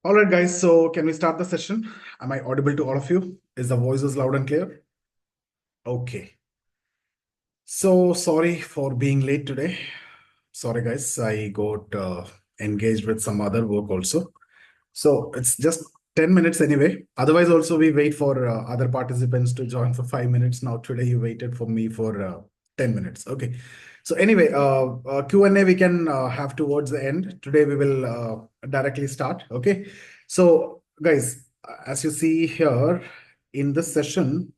All right, guys. So can we start the session? Am I audible to all of you? Is the voices loud and clear? Okay. So sorry for being late today. Sorry, guys. I got engaged with some other work also. So it's just 10 minutes anyway. Otherwise, also we wait for other participants to join for 5 minutes. Now today you waited for me for 10 minutes. Okay. So anyway, Q&A we can have towards the end. Today we will directly start. Okay. So guys, as you see here in this session,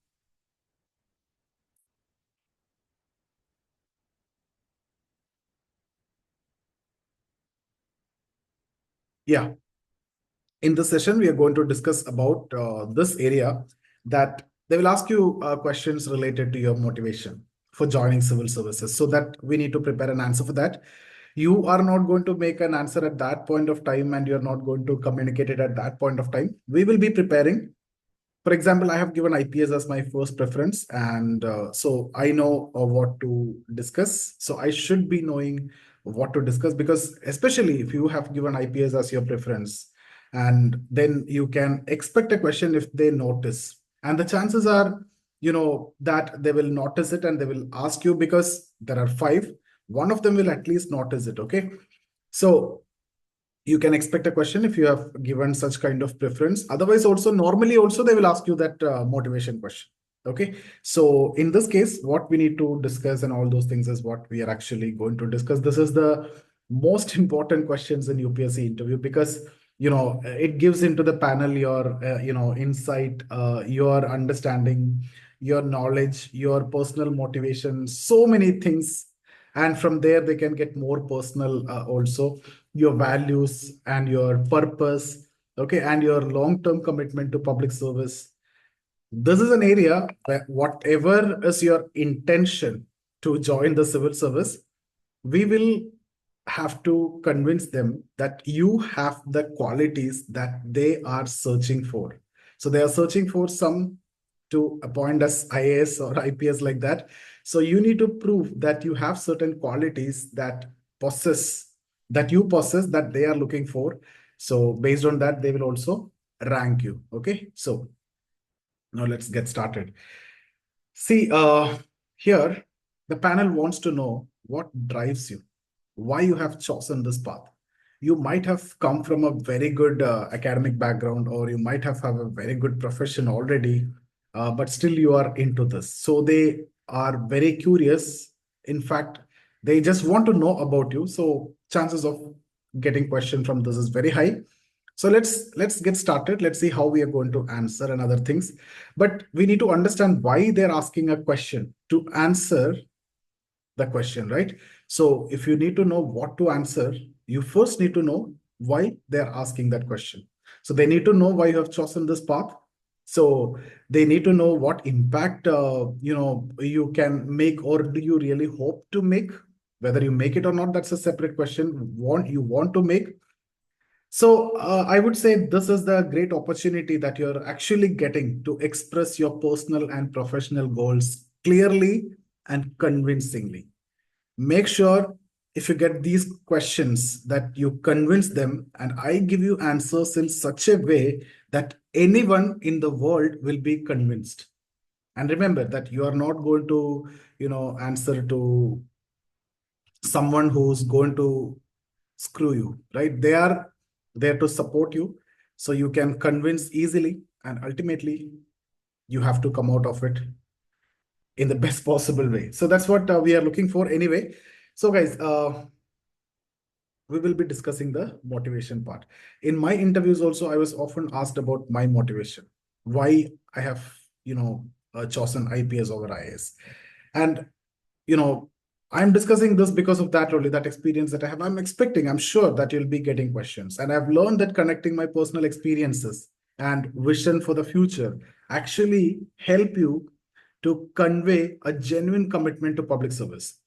yeah, in this session, we are going to discuss about this area that they will ask you questions related to your motivation for joining civil services. So that we need to prepare an answer for that. You are not going to make an answer at that point of time and you're not going to communicate it at that point of time. We will be preparing. For example, I have given IPS as my first preference, and so I know what to discuss. So I should be knowing what to discuss because, especially if you have given IPS as your preference, and then you can expect a question if they notice, and the chances are, that they will notice it and they will ask you because there are five. One of them will at least notice it. Okay, so you can expect a question if you have given such kind of preference. Otherwise, also normally also they will ask you that motivation question. Okay, so in this case, what we need to discuss and all those things is what we are actually going to discuss. This is the most important questions in UPSC interview because it gives into the panel your insight, your understanding, your knowledge, your personal motivation, so many things, and from there they can get more personal also your values and your purpose, okay, and your long-term commitment to public service. This is an area where whatever is your intention to join the civil service, we will have to convince them that you have the qualities that they are searching for. So they are searching for some to appoint as IAS or IPS like that. So you need to prove that you have certain qualities possess that you possess that they are looking for. So based on that, they will also rank you. Okay. So now let's get started. See, here the panel wants to know what drives you, why you have chosen this path. You might have come from a very good academic background, or you might have a very good profession already, but still you are into this. So they are very curious. In fact, they just want to know about you. So chances of getting question from this is very high. So let's get started. Let's see how we are going to answer and other things. But we need to understand why they're asking a question to answer the question, right? So if you need to know what to answer, you first need to know why they're asking that question. So they need to know why you have chosen this path. So they need to know what impact you can make, or do you really hope to make. Whether you make it or not, that's a separate question. You want to make. So I would say this is the great opportunity that you're actually getting to express your personal and professional goals clearly and convincingly. Make sure if you get these questions that you convince them, and I give you answers in such a way that anyone in the world will be convinced. And remember that you are not going to, answer to someone who's going to screw you, right? They are there to support you so you can convince easily, and ultimately you have to come out of it in the best possible way. So that's what we are looking for anyway. So guys, we will be discussing the motivation part. In my interviews also, I was often asked about my motivation, why I have chosen IPS over IAS. And you know I'm discussing this because of that only, that experience that I have. I'm sure that you'll be getting questions, and I've learned that connecting my personal experiences and vision for the future actually help you to convey a genuine commitment to public service.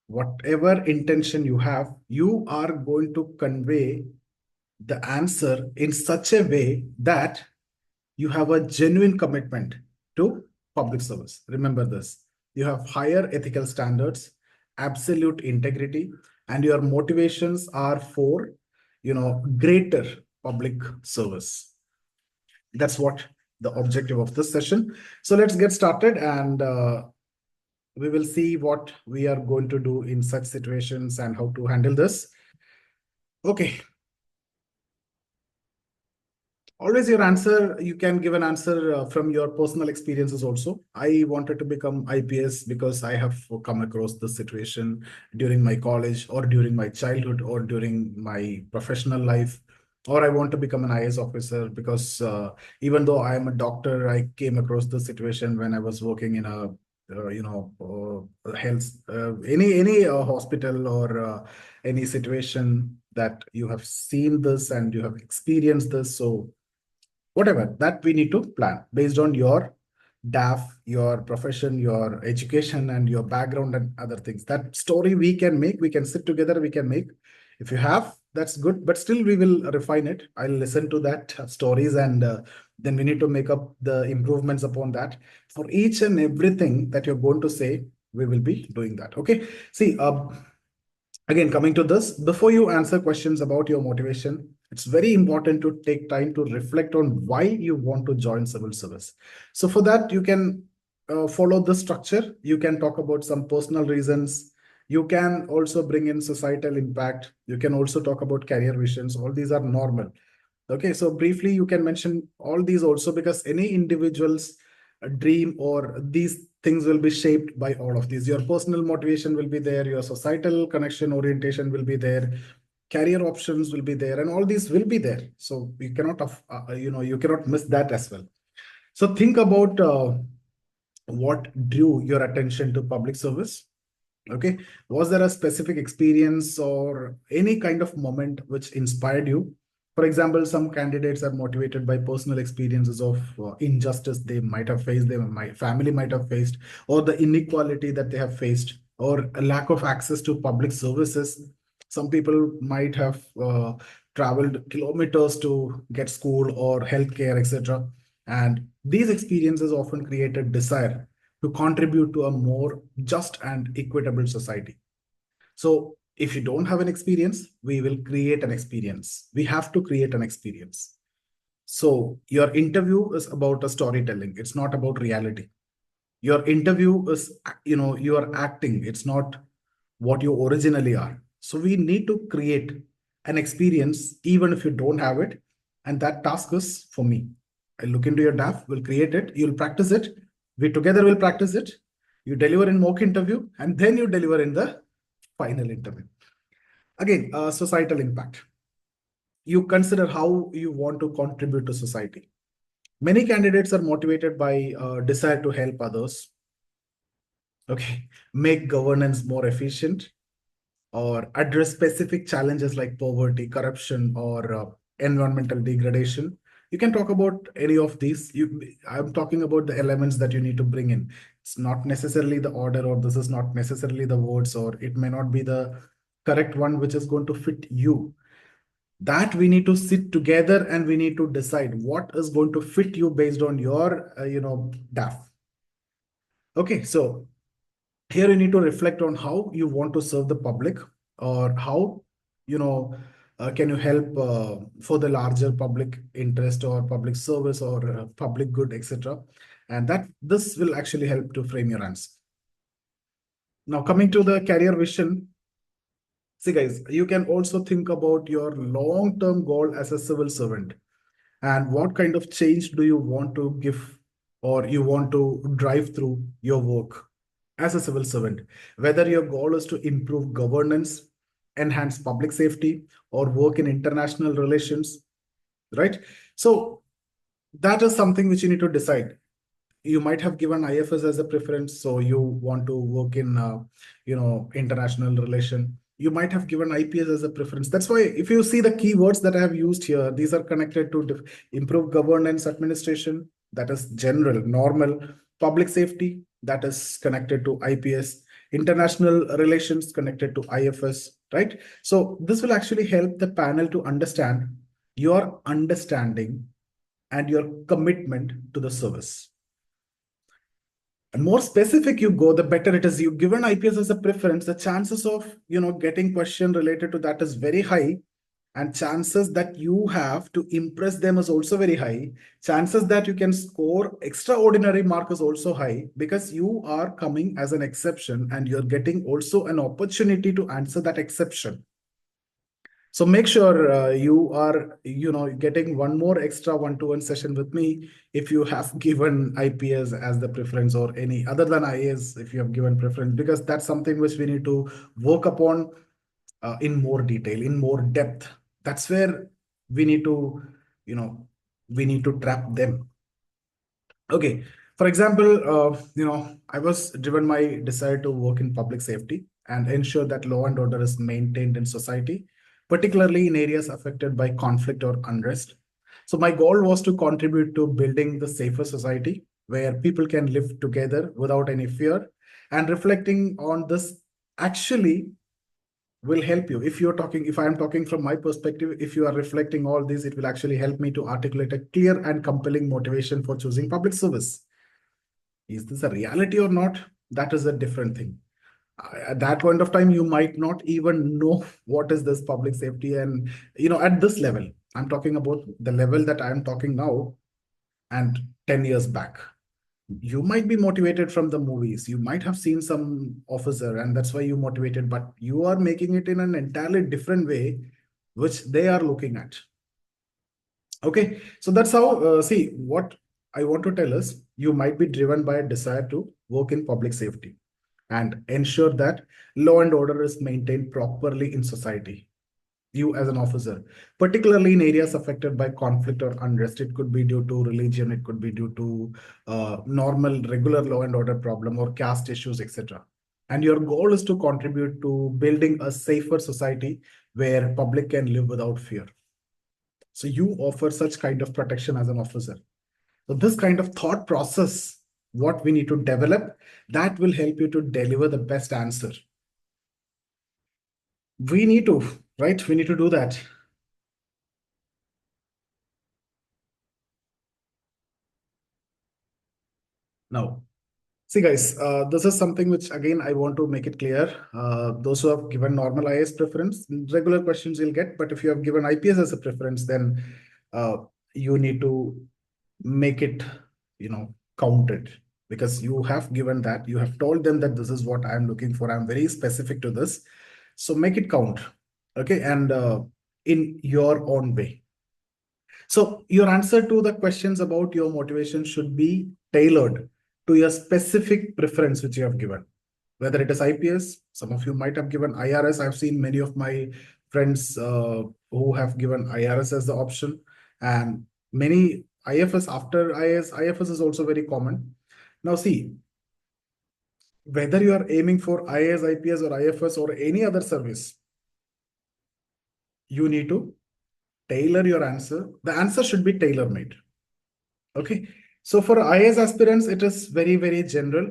Whatever intention you have, you are going to convey the answer in such a way that you have a genuine commitment to public service. Remember this. You have higher ethical standards, absolute integrity, and your motivations are for, greater public service. That's what the objective of this session. So let's get started, and we will see what we are going to do in such situations and how to handle this. Okay. Always your answer, you can give an answer from your personal experiences also. I wanted to become IPS because I have come across this situation during my college or during my childhood or during my professional life. Or I want to become an IAS officer because even though I am a doctor, I came across the situation when I was working in a health any hospital or any situation that you have seen this and you have experienced this. So whatever that we need to plan based on your DAF, your profession, your education, and your background and other things. That story we can make, we can sit together, we can make. If you have, that's good, but still we will refine it. I'll listen to that stories, and then we need to make up the improvements upon that. For each and everything that you're going to say, we will be doing that. Okay. See, again, coming to this, before you answer questions about your motivation, it's very important to take time to reflect on why you want to join civil service. So for that, you can follow the structure. You can talk about some personal reasons. You can also bring in societal impact. You can also talk about career visions. All these are normal. Okay, so briefly, you can mention all these also, because any individual's dream or these things will be shaped by all of these. Your personal motivation will be there, your societal connection orientation will be there, career options will be there, and all these will be there. So you cannot, you cannot miss that as well. So think about what drew your attention to public service. Okay, was there a specific experience or any kind of moment which inspired you? For example, some candidates are motivated by personal experiences of injustice they might have faced, my family might have faced, or the inequality that they have faced, or a lack of access to public services. Some people might have traveled kilometers to get school or healthcare, etc. And these experiences often create a desire to contribute to a more just and equitable society. So if you don't have an experience, we will create an experience. We have to create an experience. So your interview is about a storytelling. It's not about reality. Your interview is, you are acting. It's not what you originally are. So we need to create an experience, even if you don't have it. And that task is for me. I look into your DAF, we'll create it, you'll practice it. We together will practice it. You deliver in mock interview, and then you deliver in the final interview. Again, societal impact. You consider how you want to contribute to society. Many candidates are motivated by desire to help others. Okay, make governance more efficient, or address specific challenges like poverty, corruption, or environmental degradation. You can talk about any of these. I'm talking about the elements that you need to bring in. It's not necessarily the order, or this is not necessarily the words, or it may not be the correct one which is going to fit you. That we need to sit together and we need to decide what is going to fit you based on your, DAF. Okay, so here you need to reflect on how you want to serve the public, or how you know can you help for the larger public interest or public service or public good, etc. And that this will actually help to frame your answer. Now coming to the career vision, see guys, you can also think about your long-term goal as a civil servant, and what kind of change do you want to give or you want to drive through your work as a civil servant, whether your goal is to improve governance, enhance public safety, or work in international relations, right? So that is something which you need to decide. You might have given IFS as a preference, so you want to work in, international relation. You might have given IPS as a preference. That's why if you see the keywords that I have used here, these are connected to improve governance administration, that is general, normal, public safety, that is connected to IPS, international relations connected to IFS, right? So this will actually help the panel to understand your understanding and your commitment to the service. And more specific you go, the better it is. You given IPS as a preference, the chances of getting question related to that is very high. and chances that you have to impress them is also very high. Chances that you can score extraordinary mark is also high, because you are coming as an exception and you're getting also an opportunity to answer that exception. So make sure you are, getting one more extra one-to-one session with me if you have given IPS as the preference, or any other than IAS if you have given preference, because that's something which we need to work upon in more detail, in more depth. That's where we need to, trap them. Okay. For example, I was driven my desire to work in public safety and ensure that law and order is maintained in society, particularly in areas affected by conflict or unrest. So my goal was to contribute to building the safer society where people can live together without any fear. And reflecting on this actually will help you. If I am talking from my perspective, if you are reflecting all this, it will actually help me to articulate a clear and compelling motivation for choosing public service. Is this a reality or not? That is a different thing. At that point of time, you might not even know what is this public safety. And, at this level, I'm talking about the level that I'm talking now and 10 years back. You might be motivated from the movies. You might have seen some officer, and that's why you motivated, but you are making it in an entirely different way, which they are looking at. Okay, so that's how, see, what I want to tell is you might be driven by a desire to work in public safety and ensure that law and order is maintained properly in society. You as an officer, particularly in areas affected by conflict or unrest. It could be due to religion, it could be due to normal, regular law and order problem, or caste issues, etc. And your goal is to contribute to building a safer society where public can live without fear. So you offer such kind of protection as an officer. So this kind of thought process, what we need to develop, that will help you to deliver the best answer. We need to, right? We need to do that. Now, see, guys, this is something which, again, I want to make it clear. Those who have given normal IS preference, regular questions you'll get. But if you have given IPS as a preference, then you need to make it, counted, because you have given that. You have told them that this is what I'm looking for. I'm very specific to this. So make it count. Okay. And in your own way. So your answer to the questions about your motivation should be tailored to your specific preference which you have given. Whether it is IPS, some of you might have given IRS. I've seen many of my friends who have given IRS as the option, and many IFS after IS. IFS is also very common. Now see, whether you are aiming for IAS, IPS, or IFS, or any other service, you need to tailor your answer. The answer should be tailor-made. Okay. So for IAS aspirants, it is very, very general.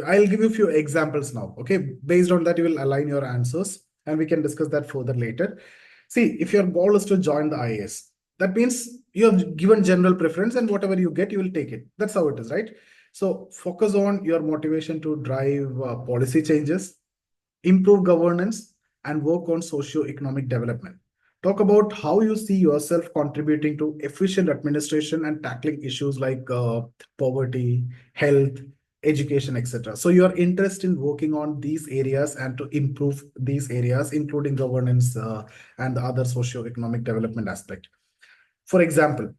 I'll give you a few examples now. Okay. Based on that, you will align your answers, and we can discuss that further later. See, if your goal is to join the IAS, that means you have given general preference, and whatever you get, you will take it. That's how it is, right? So focus on your motivation to drive policy changes, improve governance, and work on socio-economic development. Talk about how you see yourself contributing to efficient administration and tackling issues like poverty, health, education, etc. So your interest in working on these areas and to improve these areas, including governance and the other socio-economic development aspect. For example,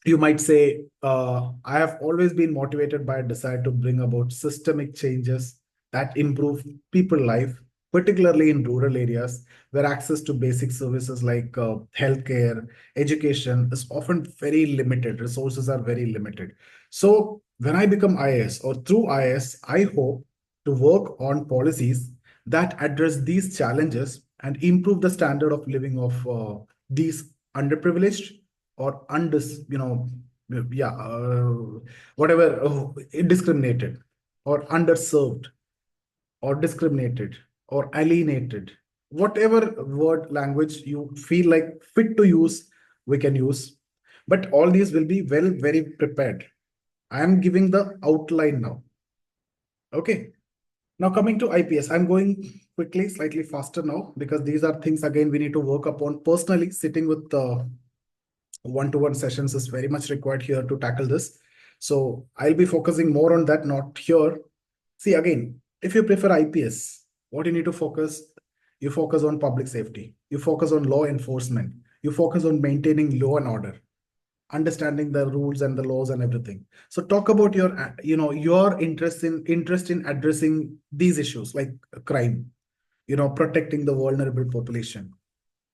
you might say, I have always been motivated by a desire to bring about systemic changes that improve people life, particularly in rural areas where access to basic services like healthcare, education is often very limited. Resources are very limited. So when I become IS, or through IS, I hope to work on policies that address these challenges and improve the standard of living of these underprivileged or yeah, whatever, discriminated or underserved or discriminated or alienated, whatever word language you feel like fit to use, we can use. But all these will be very prepared. I am giving the outline now. Okay. Now coming to IPS, I'm going quickly, slightly faster now, because these are things again we need to work upon personally. Sitting with one-to-one sessions is very much required here to tackle this. So I'll be focusing more on that, not here. See, again, if you prefer IPS, what you need to focus, you focus on public safety, you focus on law enforcement, you focus on maintaining law and order, understanding the rules and the laws and everything. So talk about your, your interest in addressing these issues like crime, protecting the vulnerable population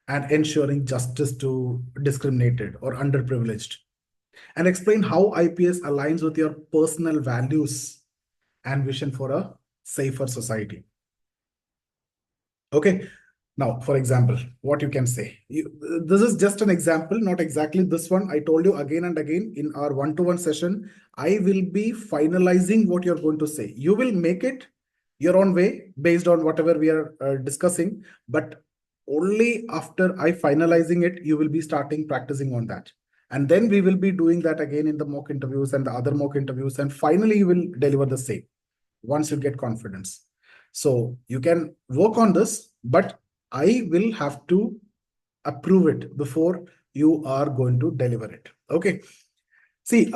and ensuring justice to discriminated or underprivileged, and explain how IPS aligns with your personal values and vision for a safer society. Okay. Now, for example, what you can say, this is just an example, not exactly this one. I told you again and again in our one-to-one session, I will be finalizing what you're going to say. You will make it your own way based on whatever we are discussing, but only after I finalizing it, you will be starting practicing on that. And then we will be doing that again in the mock interviews and the other mock interviews. And finally, you will deliver the same once you get confidence. So you can work on this, but I will have to approve it before you are going to deliver it. Okay. See,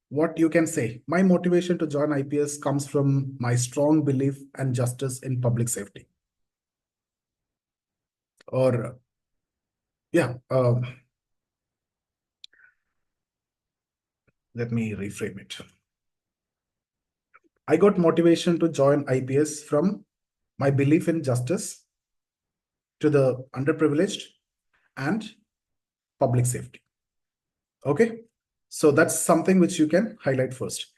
what you can say, my motivation to join IPS comes from my strong belief and justice in public safety. Or, yeah, let me reframe it. I got motivation to join IPS from my belief in justice to the underprivileged and public safety. Okay. So that's something which you can highlight first.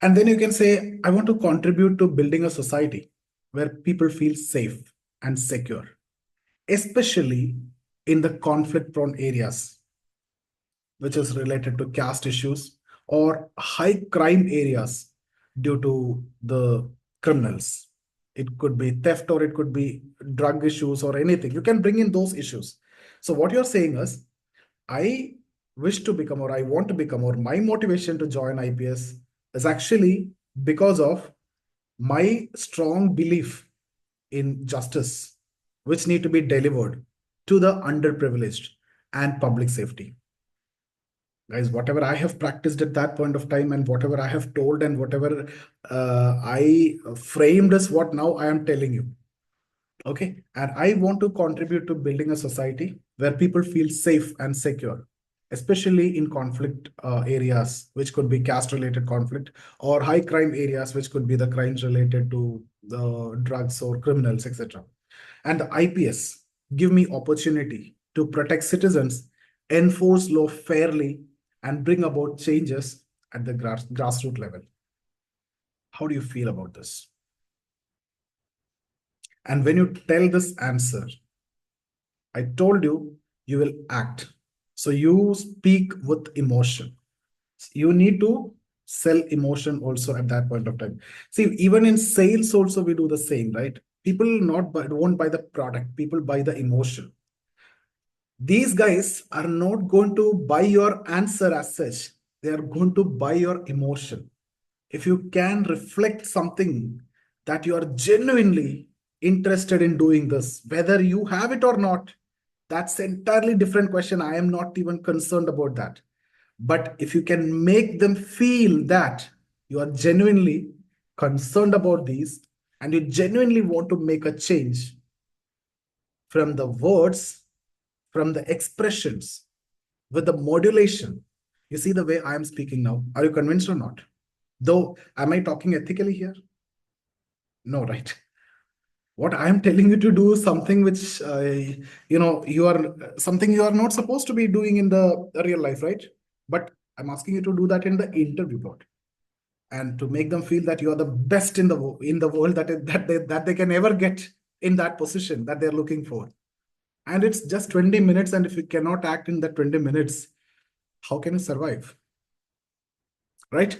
And then you can say, I want to contribute to building a society where people feel safe and secure, especially in the conflict prone areas, which is related to caste issues or high crime areas due to the criminals. It could be theft or it could be drug issues or anything. You can bring in those issues. So what you're saying is, I wish to become or I want to become or my motivation to join IPS is actually because of my strong belief in justice, which need to be delivered to the underprivileged and public safety. Guys, whatever I have practiced at that point of time and whatever I have told and whatever I framed as what now I am telling you. Okay. And I want to contribute to building a society where people feel safe and secure, especially in conflict areas, which could be caste related conflict, or high crime areas, which could be the crimes related to the drugs or criminals, etc. And the IPS give me opportunity to protect citizens, enforce law fairly, and bring about changes at the grassroots level. How do you feel about this? And when you tell this answer, I told you, you will act. So you speak with emotion. You need to sell emotion also at that point of time. See, even in sales also we do the same, right? People won't buy the product, people buy the emotion. These guys are not going to buy your answer as such. They are going to buy your emotion. If you can reflect something that you are genuinely interested in doing this, whether you have it or not, that's an entirely different question. I am not even concerned about that. But if you can make them feel that you are genuinely concerned about these and you genuinely want to make a change from the words, from the expressions, with the modulation, you see the way I am speaking now. Are you convinced or not? Though, am I talking ethically here? No, right? What I am telling you to do is something which, you are something you are not supposed to be doing in the real life, right? But I'm asking you to do that in the interview board and to make them feel that you are the best in the world that they can ever get in that position that they're looking for. And it's just 20 minutes. And if you cannot act in that 20 minutes, how can you survive? Right?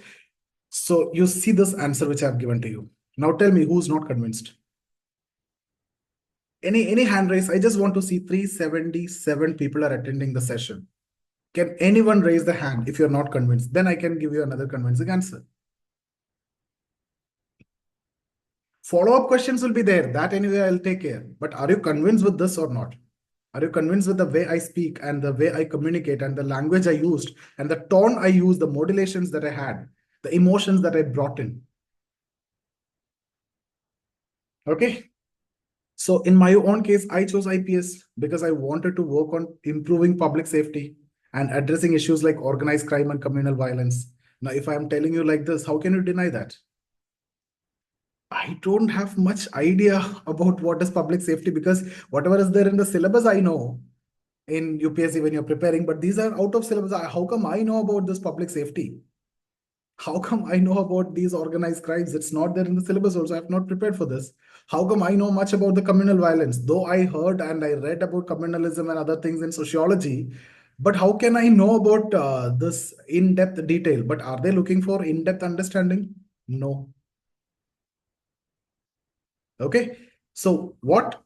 So you see this answer which I've given to you. Now tell me who's not convinced. Any hand raise? I just want to see 377 people are attending the session. Can anyone raise the hand if you're not convinced? Then I can give you another convincing answer. Follow-up questions will be there. That anyway, I'll take care. But are you convinced with this or not? Are you convinced with the way I speak and the way I communicate and the language I used and the tone I used, the modulations that I had, the emotions that I brought in? Okay. So in my own case, I chose IPS because I wanted to work on improving public safety and addressing issues like organized crime and communal violence. Now, if I'm telling you like this, how can you deny that? I don't have much idea about what is public safety because whatever is there in the syllabus, I know in UPSC when you're preparing, but these are out of syllabus. How come I know about this public safety? How come I know about these organized crimes? It's not there in the syllabus also. I've not prepared for this. How come I know much about the communal violence? Though I heard and I read about communalism and other things in sociology, but how can I know about this in-depth detail? But are they looking for in-depth understanding? No. Okay. So what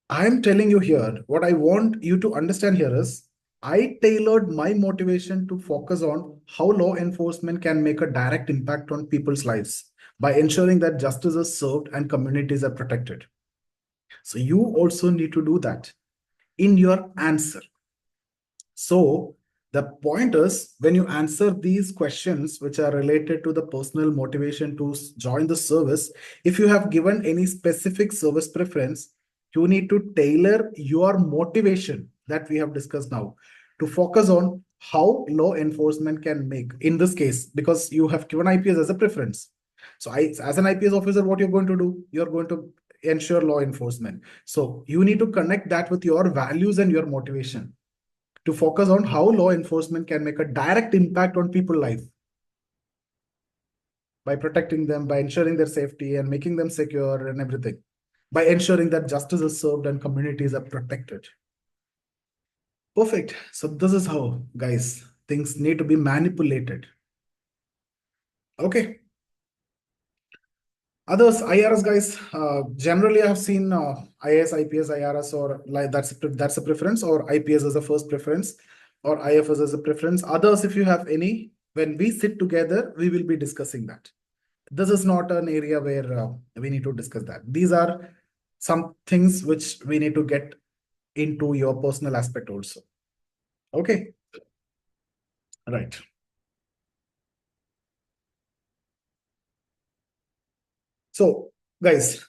I'm telling you here, what I want you to understand here is I tailored my motivation to focus on how law enforcement can make a direct impact on people's lives by ensuring that justice is served and communities are protected. So you also need to do that in your answer. So the point is when you answer these questions, which are related to the personal motivation to join the service, if you have given any specific service preference, you need to tailor your motivation that we have discussed now to focus on how law enforcement can make, in this case, because you have given IPS as a preference. So as an IPS officer, what you're going to do, you're going to ensure law enforcement. So you need to connect that with your values and your motivation to focus on how law enforcement can make a direct impact on people's life by protecting them, by ensuring their safety and making them secure and everything, by ensuring that justice is served and communities are protected. Perfect. So this is how, guys, things need to be manipulated. Okay. Others, IRS guys, generally I have seen IAS, IPS, IRS, or like that's a preference, or IPS as a first preference, or IFS as a preference. Others, if you have any, when we sit together, we will be discussing that. This is not an area where we need to discuss that. These are some things which we need to get into your personal aspect also. Okay, right. So, guys,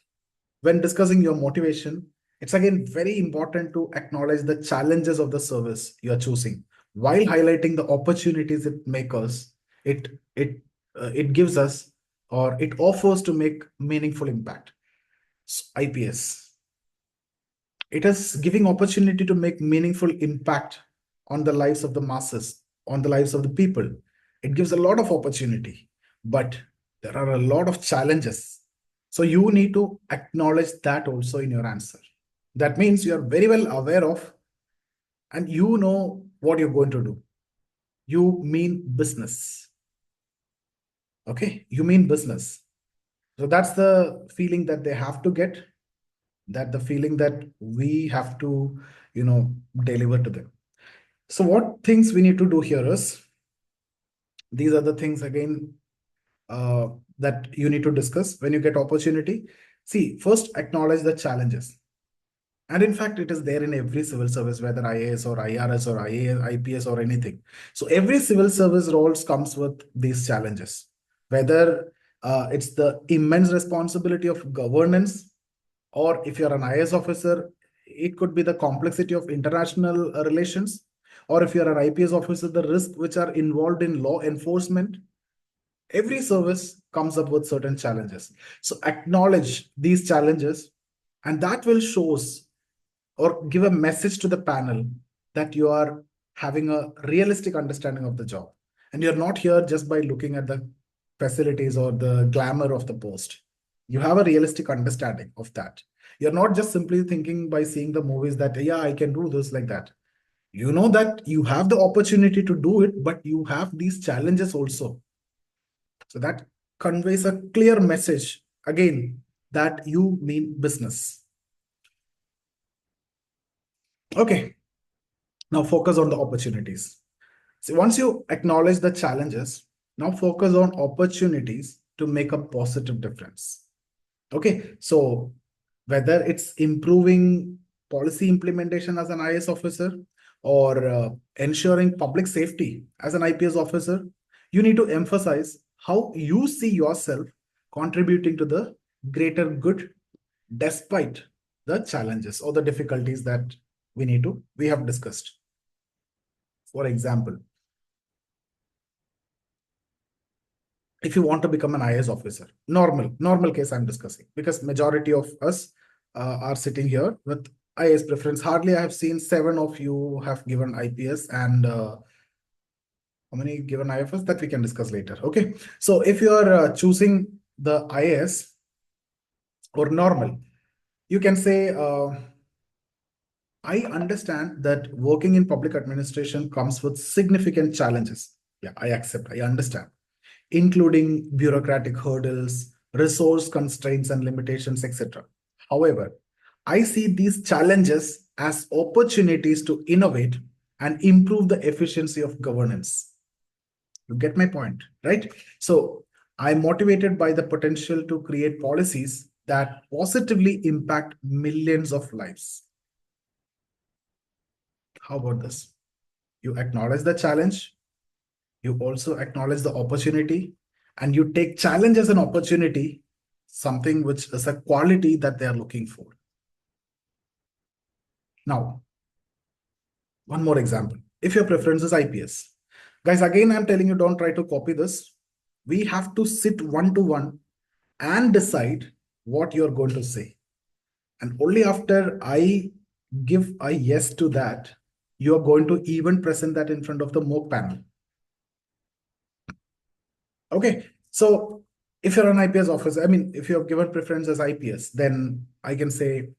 when discussing your motivation, it's again very important to acknowledge the challenges of the service you are choosing while highlighting the opportunities it makes us, it gives us, or it offers to make meaningful impact. IPS. It is giving opportunity to make meaningful impact on the lives of the masses, on the lives of the people. It gives a lot of opportunity, but there are a lot of challenges. So you need to acknowledge that also in your answer. That means you are very well aware of and you know what you're going to do. You mean business. Okay, you mean business. So that's the feeling that they have to get, that the feeling that we have to, deliver to them. So what things we need to do here is, these are the things again uh, that you need to discuss when you get opportunity. See, first acknowledge the challenges. And in fact, it is there in every civil service, whether IAS or IRS or IAS, IPS or anything. So every civil service roles comes with these challenges, whether it's the immense responsibility of governance, or if you're an IAS officer, it could be the complexity of international relations, or if you're an IPS officer, the risk which are involved in law enforcement. Every service comes up with certain challenges. So acknowledge these challenges, and that will shows or give a message to the panel that you are having a realistic understanding of the job. And you're not here just by looking at the facilities or the glamour of the post. You have a realistic understanding of that. You're not just simply thinking by seeing the movies that, yeah, I can do this like that. You know that you have the opportunity to do it, but you have these challenges also. So that conveys a clear message again that you mean business. Okay, now focus on the opportunities. So once you acknowledge the challenges, now focus on opportunities to make a positive difference. Okay, so whether it's improving policy implementation as an IAS officer or ensuring public safety as an IPS officer, you need to emphasize how you see yourself contributing to the greater good despite the challenges or the difficulties that we have discussed. For example, if you want to become an IAS officer, normal case I'm discussing, because majority of us are sitting here with IAS preference. Hardly I have seen 7 of you have given IPS, and how many given IFS, that we can discuss later. Okay, so if you are choosing the IAS or normal, you can say, I understand that working in public administration comes with significant challenges. Yeah, I accept, I understand, including bureaucratic hurdles, resource constraints and limitations, etc. However, I see these challenges as opportunities to innovate and improve the efficiency of governance. You get my point, right? So I'm motivated by the potential to create policies that positively impact millions of lives. How about this? You acknowledge the challenge, you also acknowledge the opportunity, and you take challenge as an opportunity, something which is a quality that they are looking for. Now, one more example. If your preference is IPS, guys, again, I'm telling you, don't try to copy this. We have to sit one to one and decide what you're going to say. And only after I give a yes to that, you're going to even present that in front of the mock panel. Okay, so if you're an IPS officer, I mean, if you have given preference as IPS, then I can say,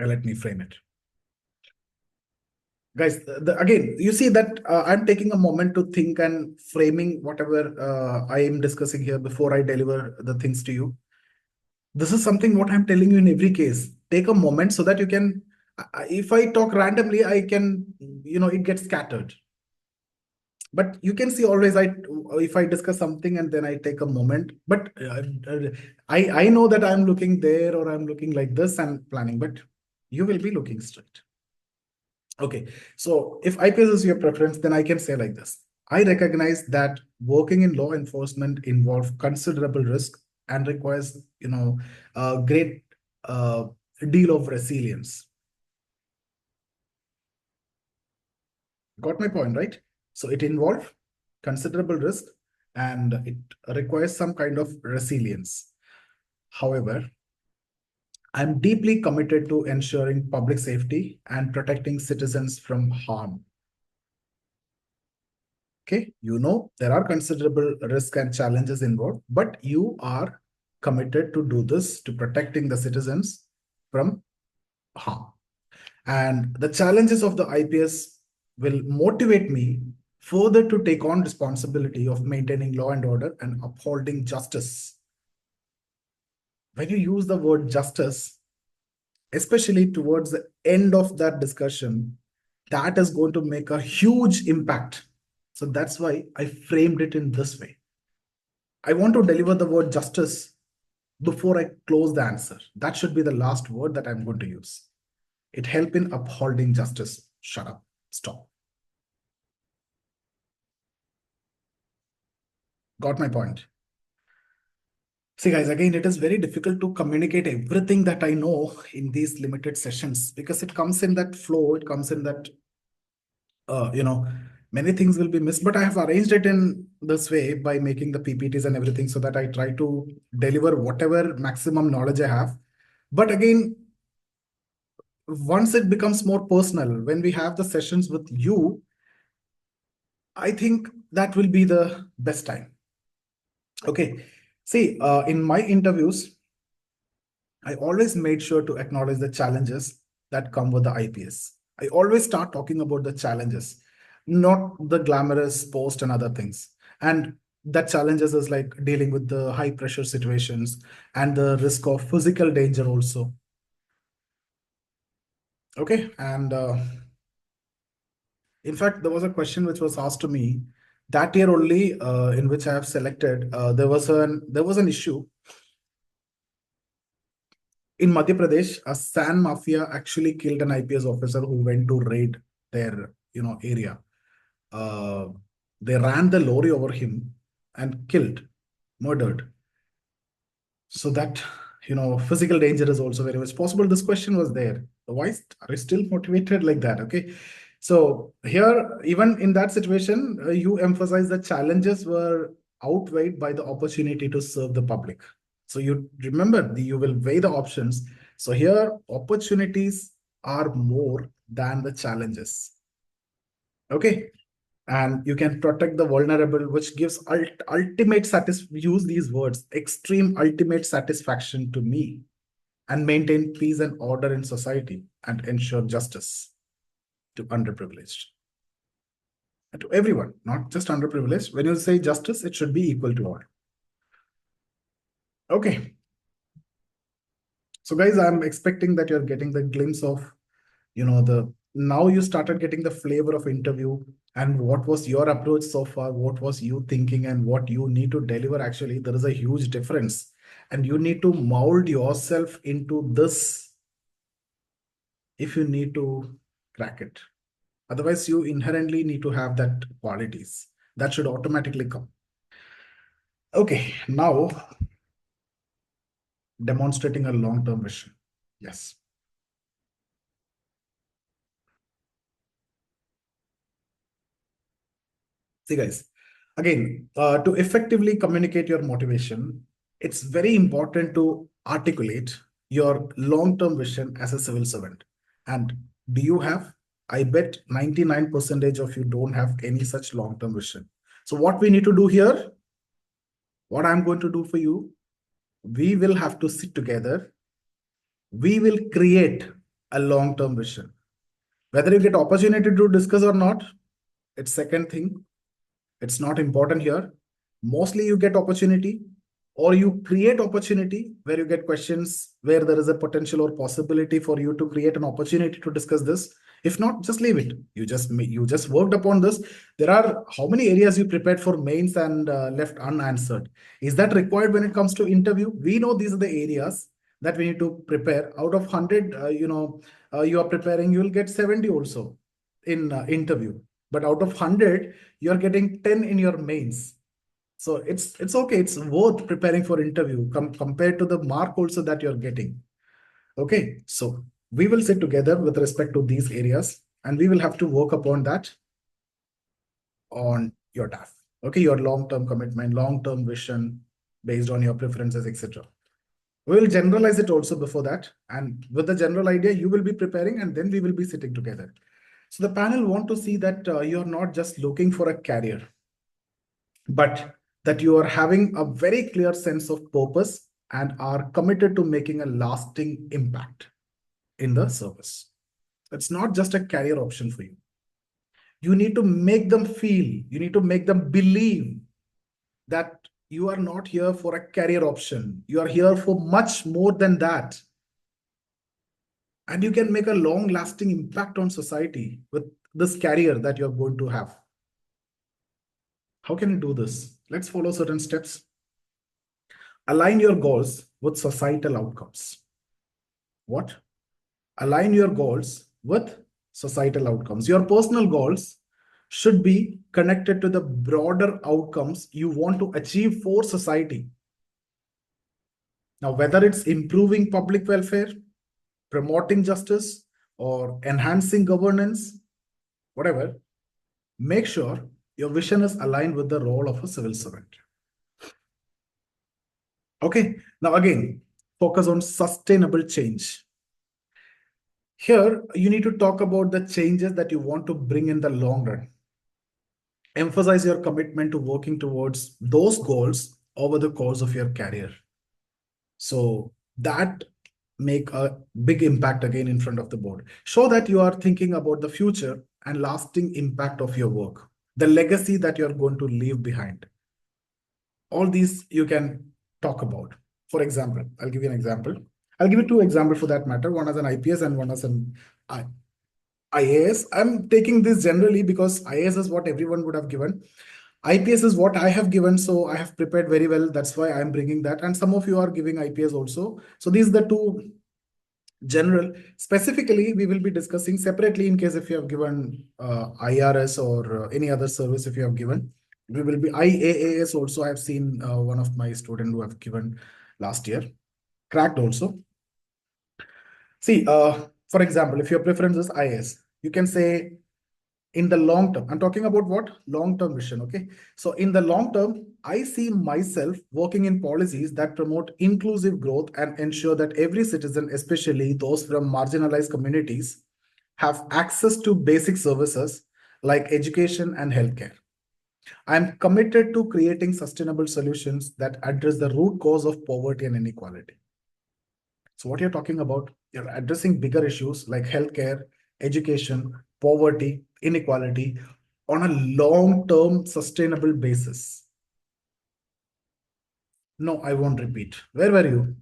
let me frame it. Guys, again, you see that I'm taking a moment to think and framing whatever I am discussing here before I deliver the things to you. This is something what I'm telling you in every case. Take a moment so that you can, if I talk randomly, I can, it gets scattered. But you can see always, if I discuss something and then I take a moment, but I know that I'm looking there or I'm looking like this and planning, but you will be looking straight. Okay, so if IPS is your preference, then I can say like this. I recognize that working in law enforcement involves considerable risk and requires, a great deal of resilience. Got my point, right? So it involves considerable risk and it requires some kind of resilience. However, I'm deeply committed to ensuring public safety and protecting citizens from harm. Okay, there are considerable risk and challenges involved, but you are committed to do this to protecting the citizens from harm. And the challenges of the IPS will motivate me further to take on responsibility of maintaining law and order and upholding justice. When you use the word justice, especially towards the end of that discussion, that is going to make a huge impact. So that's why I framed it in this way. I want to deliver the word justice before I close the answer. That should be the last word that I'm going to use. It helps in upholding justice. Shut up. Stop. Got my point. See, guys, again, it is very difficult to communicate everything that I know in these limited sessions because it comes in that flow, it comes in that, many things will be missed. But I have arranged it in this way by making the PPTs and everything so that I try to deliver whatever maximum knowledge I have. But again, once it becomes more personal, when we have the sessions with you, I think that will be the best time. Okay. See, in my interviews, I always made sure to acknowledge the challenges that come with the IPS. I always start talking about the challenges, not the glamorous post and other things. And that challenges is like dealing with the high pressure situations and the risk of physical danger also. Okay. And in fact, there was a question which was asked to me That year only, in which I have selected, there was an issue in Madhya Pradesh. A sand mafia actually killed an IPS officer who went to raid their area. Uh, they ran the lorry over him and killed, murdered. So that physical danger is also very much possible. This question was there. Why are you still motivated like that? Okay. So here, even in that situation, you emphasize the challenges were outweighed by the opportunity to serve the public. So you remember, you will weigh the options. So here, opportunities are more than the challenges. Okay. And you can protect the vulnerable, which gives ultimate use these words, extreme ultimate satisfaction to me, and maintain peace and order in society and ensure justice to underprivileged and to everyone, not just underprivileged. When you say justice, it should be equal to all. Okay. So guys, I'm expecting that you're getting the glimpse of, the now you started getting the flavor of interview and what was your approach so far, what was you thinking and what you need to deliver. Actually, there is a huge difference, and you need to mold yourself into this if you need to crack it. Otherwise, you inherently need to have that qualities that should automatically come. Okay, now demonstrating a long-term vision. Yes. See, guys, again, to effectively communicate your motivation, it's very important to articulate your long-term vision as a civil servant. And do you have? I bet 99% of you don't have any such long-term vision. So what we need to do here, what I'm going to do for you, we will have to sit together. We will create a long-term vision. Whether you get opportunity to discuss or not, it's second thing. It's not important here. Mostly you get opportunity or you create opportunity where you get questions where there is a potential or possibility for you to create an opportunity to discuss this. If not, just leave it. You just worked upon this. There are how many areas you prepared for mains and left unanswered. Is that required when it comes to interview? We know these are the areas that we need to prepare. Out of 100, you are preparing, you will get 70 also in interview. But out of 100, you're getting 10 in your mains. So it's okay. It's worth preparing for interview compared to the mark also that you're getting. Okay. So we will sit together with respect to these areas and we will have to work upon that on your DAF. Okay. Your long-term commitment, long-term vision based on your preferences, etc. We will generalize it also before that. And with the general idea, you will be preparing and then we will be sitting together. So the panel want to see that you're not just looking for a career, but that you are having a very clear sense of purpose and are committed to making a lasting impact in the service. It's not just a career option for you. You need to make them feel, you need to make them believe that you are not here for a career option. You are here for much more than that. And you can make a long lasting impact on society with this career that you're going to have. How can you do this? Let's follow certain steps. Align your goals with societal outcomes. What? Align your goals with societal outcomes. Your personal goals should be connected to the broader outcomes you want to achieve for society. Now, whether it's improving public welfare, promoting justice, or enhancing governance, whatever, make sure your vision is aligned with the role of a civil servant. Okay, now again, focus on sustainable change. Here, you need to talk about the changes that you want to bring in the long run. Emphasize your commitment to working towards those goals over the course of your career. So that make a big impact again in front of the board. Show that you are thinking about the future and lasting impact of your work, the legacy that you're going to leave behind. All these you can talk about. For example, I'll give you an example. I'll give you two examples for that matter, one as an IPS and one as an IAS. I'm taking this generally because IAS is what everyone would have given. IPS is what I have given, so I have prepared very well. That's why I'm bringing that. And some of you are giving IPS also. So these are the two general. Specifically, we will be discussing separately in case if you have given IRS or any other service if you have given. We will be IAAS also. I have seen one of my student who have given last year, cracked also. See, for example, if your preference is IAS, you can say in the long term, I'm talking about what? Long term vision. Okay. So, in the long term, I see myself working in policies that promote inclusive growth and ensure that every citizen, especially those from marginalized communities, have access to basic services like education and healthcare. I'm committed to creating sustainable solutions that address the root cause of poverty and inequality. So, what you're talking about, you're addressing bigger issues like healthcare, education, poverty, inequality on a long term sustainable basis. No, I won't repeat. Where were you?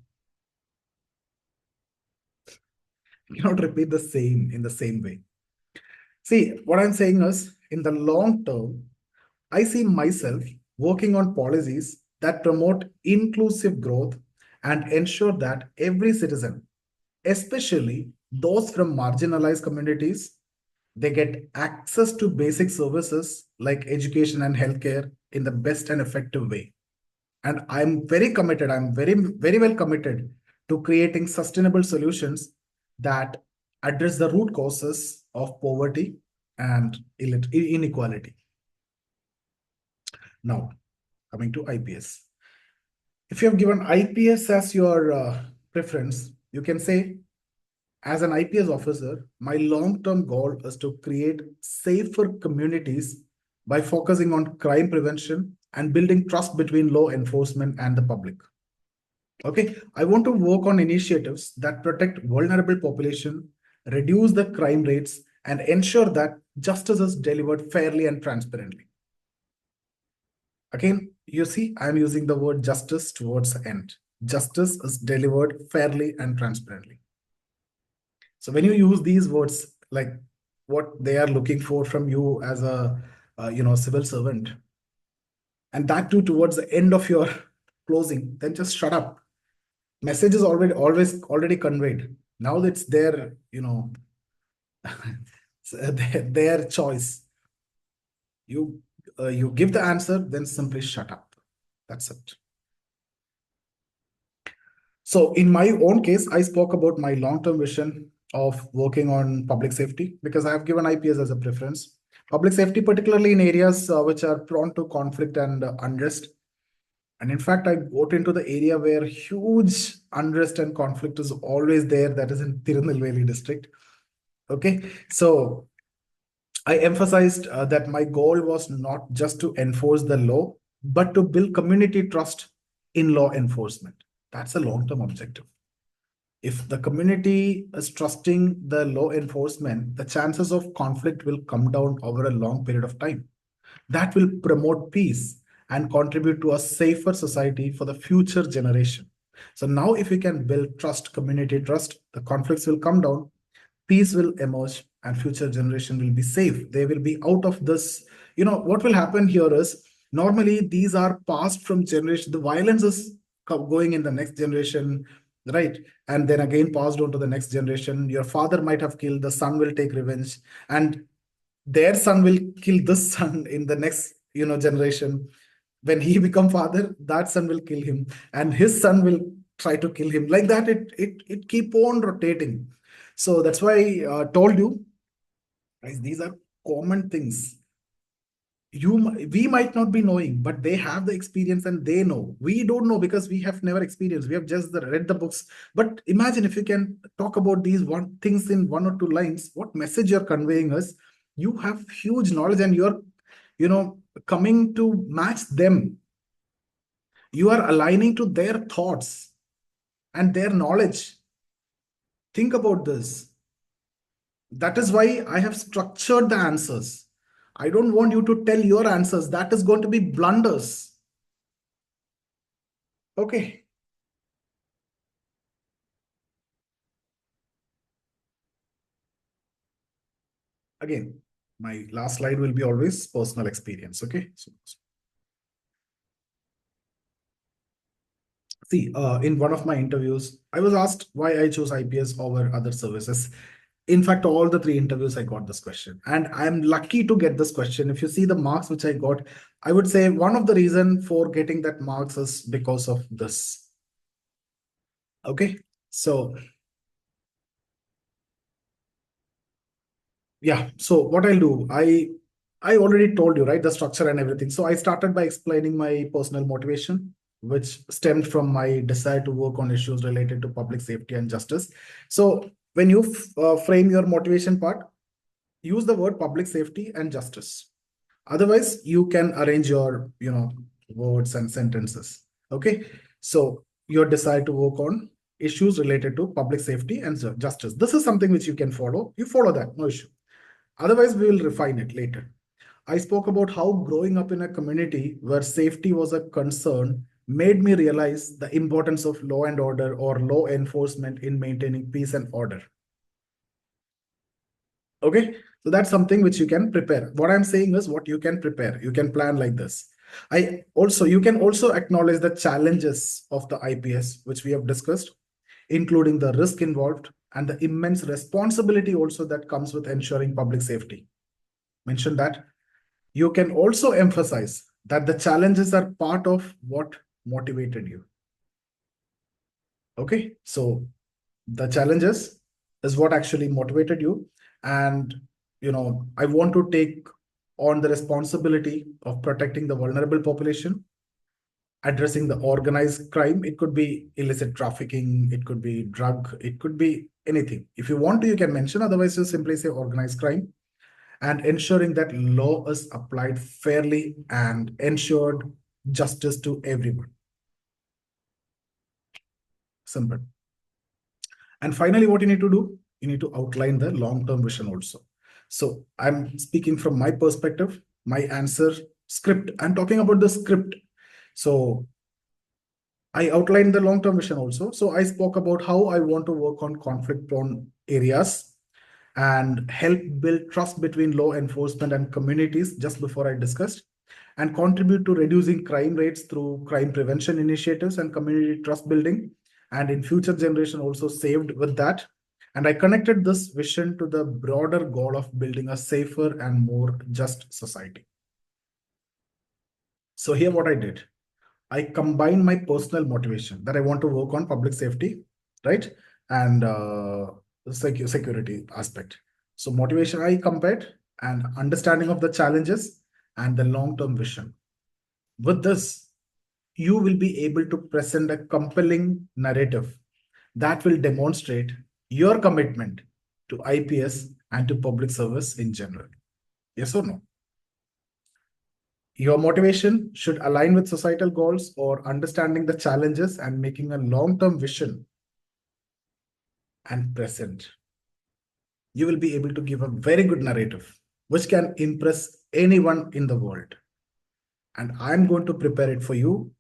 You cannot repeat the same in the same way. See, what I'm saying is in the long term, I see myself working on policies that promote inclusive growth and ensure that every citizen, especially those from marginalized communities, they get access to basic services like education and healthcare in the best and effective way. And I'm very committed, I'm very well committed to creating sustainable solutions that address the root causes of poverty and inequality. Now, coming to IPS. If you have given IPS as your preference, you can say, as an IPS officer, my long term goal is to create safer communities by focusing on crime prevention and building trust between law enforcement and the public. Okay, I want to work on initiatives that protect vulnerable population, reduce the crime rates, and ensure that justice is delivered fairly and transparently. Again, you see, I'm using the word justice towards the end. Justice is delivered fairly and transparently. So when you use these words, like what they are looking for from you as a civil servant, and that too towards the end of your closing, then just shut up. Message is already conveyed. Now it's their their choice. You give the answer, then simply shut up. That's it. So in my own case, I spoke about my long-term vision of working on public safety because I have given IPS as a preference. Public safety, particularly in areas which are prone to conflict and unrest. And in fact, I got into the area where huge unrest and conflict is always there. That is in Tirunelveli district. Okay, so I emphasized that my goal was not just to enforce the law, but to build community trust in law enforcement. That's a long-term objective. If the community is trusting the law enforcement, the chances of conflict will come down over a long period of time. That will promote peace and contribute to a safer society for the future generation. So now if we can build trust, community trust, the conflicts will come down, peace will emerge, and future generation will be safe. They will be out of this. What will happen here is normally these are passed from generation. The violence is going in the next generation, right? And then again passed on to the next generation. Your father might have killed, the son will take revenge, and their son will kill this son in the next generation. When he become father, that son will kill him, and his son will try to kill him. Like that, it keep on rotating. So that's why I told you, guys, these are common things. We might not be knowing, but they have the experience and they know. We don't know because we have never experienced. We have just read the books. But imagine if you can talk about these one things in one or two lines, what message you're conveying us. You have huge knowledge and you're, coming to match them. You are aligning to their thoughts and their knowledge. Think about this. That is why I have structured the answers. I don't want you to tell your answers. That is going to be blunders. Okay. Again, my last slide will be always personal experience. Okay. So See, in one of my interviews, I was asked why I chose IPS over other services. In fact, all the three interviews, I got this question, and I'm lucky to get this question. If you see the marks which I got, I would say one of the reason for getting that marks is because of this. Okay, so yeah, so what I'll do, I already told you, right, the structure and everything. So I started by explaining my personal motivation, which stemmed from my desire to work on issues related to public safety and justice. So when you frame your motivation part, use the word public safety and justice. Otherwise, you can arrange your, words and sentences. Okay. So your desire to work on issues related to public safety and justice. This is something which you can follow. You follow that, no issue. Otherwise, we will refine it later. I spoke about how growing up in a community where safety was a concern made me realize the importance of law and order or law enforcement in maintaining peace and order. Okay, so that's something which you can prepare. What I'm saying is what you can prepare. You can plan like this. You can also acknowledge the challenges of the IPS, which we have discussed, including the risk involved and the immense responsibility also that comes with ensuring public safety. Mention that. You can also emphasize that the challenges are part of what motivated you. Okay, so the challenges is what actually motivated you. And, I want to take on the responsibility of protecting the vulnerable population, addressing the organized crime. It could be illicit trafficking, it could be drug, it could be anything. If you want to, you can mention, otherwise, you simply say organized crime, and ensuring that law is applied fairly and ensured justice to everyone. Simple. And finally, what you need to do, you need to outline the long-term vision also. So I'm speaking from my perspective, my answer script. I'm talking about the script. So I outlined the long-term vision also. So I spoke about how I want to work on conflict-prone areas and help build trust between law enforcement and communities, just before I discussed, and contribute to reducing crime rates through crime prevention initiatives and community trust building. And in future generation also saved with that. And I connected this vision to the broader goal of building a safer and more just society. So here what I did, I combined my personal motivation that I want to work on public safety, right? And security aspect. So motivation I compared, and understanding of the challenges and the long-term vision. With this, you will be able to present a compelling narrative that will demonstrate your commitment to IPS and to public service in general. Yes or no? Your motivation should align with societal goals or understanding the challenges and making a long-term vision and present. You will be able to give a very good narrative which can impress anyone in the world. And I'm going to prepare it for you.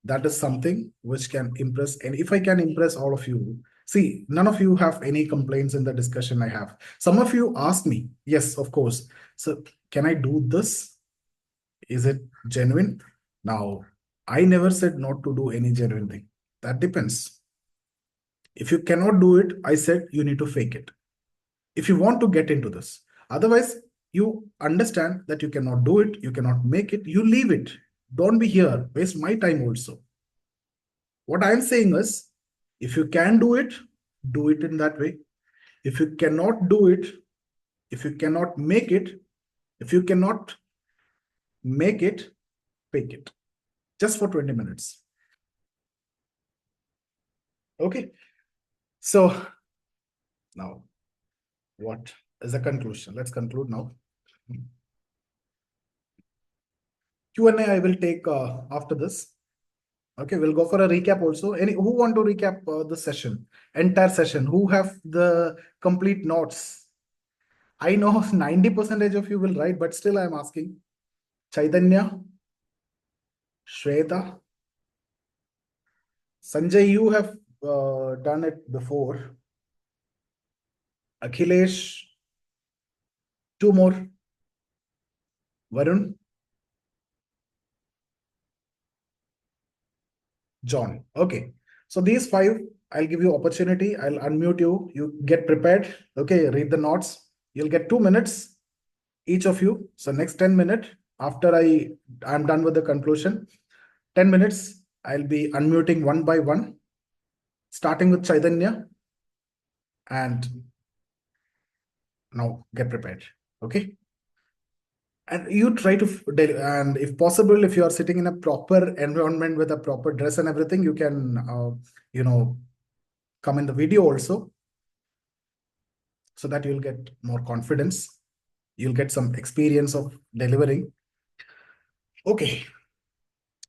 That is something which can impress. And if I can impress all of you, see, none of you have any complaints in the discussion I have. Some of you ask me, yes, of course. So can I do this? Is it genuine? Now, I never said not to do any genuine thing. That depends. If you cannot do it, I said you need to fake it. If you want to get into this, otherwise, you understand that you cannot do it, you cannot make it, you leave it. Don't be here, waste my time also. What I'm saying is, if you can do it in that way. If you cannot do it, if you cannot make it, if you cannot make it, fake it. Just for 20 minutes. Okay. So now, what is the conclusion? Let's conclude now. Q&A I will take after this. Okay, we'll go for a recap also. Any who want to recap the session, entire session? Who have the complete notes? I know 90% of you will write, but still I'm asking. Chaitanya, Shweta, Sanjay, you have done it before. Akhilesh, two more. Varun, John. Okay. So these five, I'll give you opportunity. I'll unmute you. You get prepared. Okay. Read the notes. You'll get 2 minutes, each of you. So next 10 minutes, after I'm done with the conclusion, 10 minutes, I'll be unmuting one by one, starting with Chaitanya. And now get prepared. Okay. And you try to, and if possible, if you are sitting in a proper environment with a proper dress and everything, you can, you know, come in the video also, so that you'll get more confidence. You'll get some experience of delivering. Okay.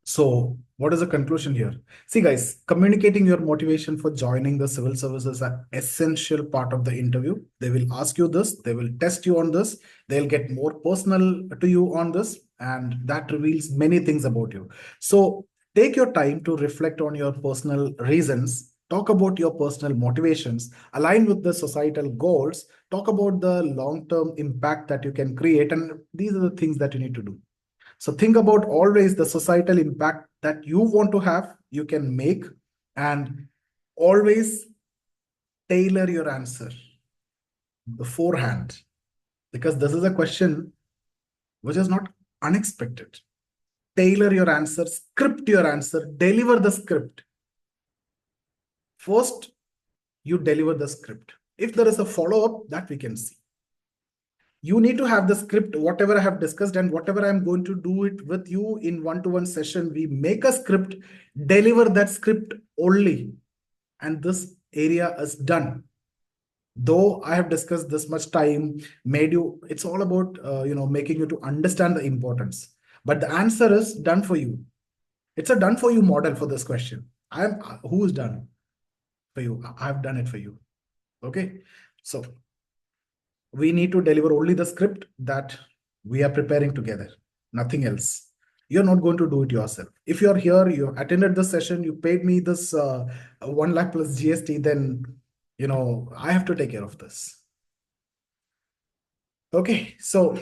So what is the conclusion here? See, guys, communicating your motivation for joining the civil service is an essential part of the interview. They will ask you this, they will test you on this, they'll get more personal to you on this, and that reveals many things about you. So take your time to reflect on your personal reasons, talk about your personal motivations, align with the societal goals, talk about the long-term impact that you can create, and these are the things that you need to do. So think about always the societal impact that you want to have, you can make, and always tailor your answer beforehand, because this is a question which is not unexpected. Tailor your answer, script your answer, deliver the script. First, you deliver the script. If there is a follow-up, that we can see. You need to have the script, whatever I have discussed and whatever I'm going to do it with you in one-to-one session. We make a script, deliver that script only, and this area is done. Though I have discussed this much time, made you, it's all about making you to understand the importance. But the answer is done for you. It's a done for you model for this question. Who is done for you? I've done it for you. Okay, so we need to deliver only the script that we are preparing together, nothing else. You're not going to do it yourself. If you're here, you attended the session, you paid me this 1 lakh plus GST, then I have to take care of this. Okay, so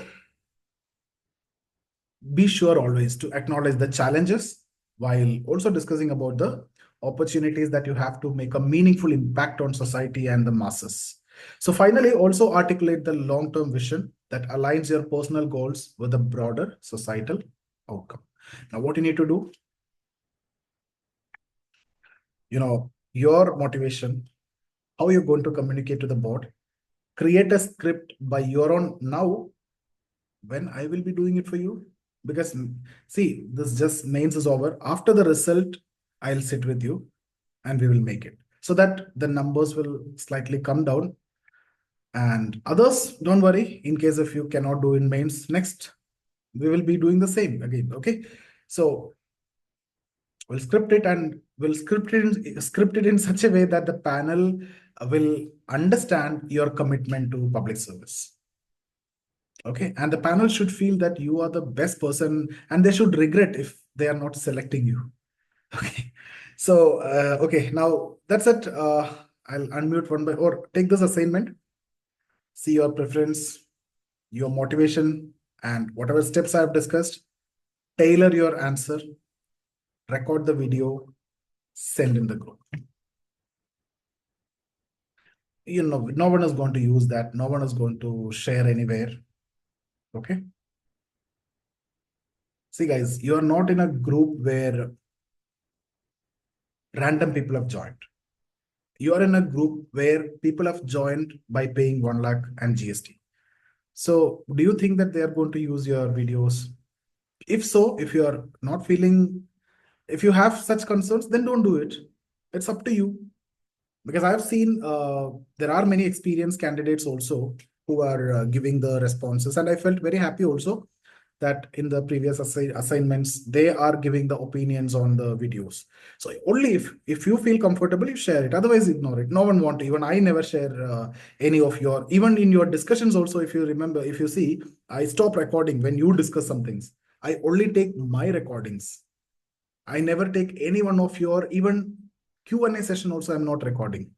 be sure always to acknowledge the challenges while also discussing about the opportunities that you have to make a meaningful impact on society and the masses. So finally, also articulate the long-term vision that aligns your personal goals with a broader societal outcome. Now, what you need to do, your motivation, how you're going to communicate to the board, create a script by your own. Now, when I will be doing it for you, because see, this just mains is over. After the result, I'll sit with you and we will make it so that the numbers will slightly come down. And others, don't worry, in case if you cannot do in mains, next we will be doing the same again. Okay, so we'll script it and we'll script it in such a way that the panel will understand your commitment to public service. Okay, and the panel should feel that you are the best person, and they should regret if they are not selecting you. Okay, so okay, now that's it. I'll unmute one by, or take this assignment, see your preference, your motivation, and whatever steps I've discussed. Tailor your answer, record the video, send in the group. No one is going to use that. No one is going to share anywhere. Okay. See, guys, you are not in a group where random people have joined. You are in a group where people have joined by paying 1 lakh and GST. So do you think that they are going to use your videos? If so, if you are not feeling, if you have such concerns, then don't do it. It's up to you. Because I've seen there are many experienced candidates also who are giving the responses. And I felt very happy also that in the previous assignments, they are giving the opinions on the videos. So only if you feel comfortable, you share it. Otherwise, ignore it. No one want to. Even I never share any of your, even in your discussions also, if you remember, if you see, I stop recording when you discuss some things. I only take my recordings. I never take any one of your, even Q&A session also I'm not recording.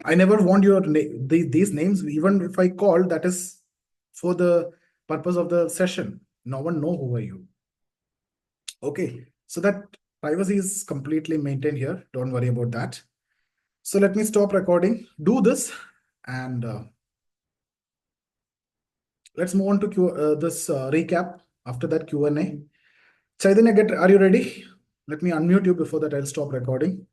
I never want your these names, even if I call, that is for the purpose of the session. No one know who are you. Okay, so that Privacy is completely maintained here. Don't worry about that. So let me stop recording. Do this, and let's move on to this recap. After that Q&A. Chaitanya, are you ready? Let me unmute you before that I'll stop recording.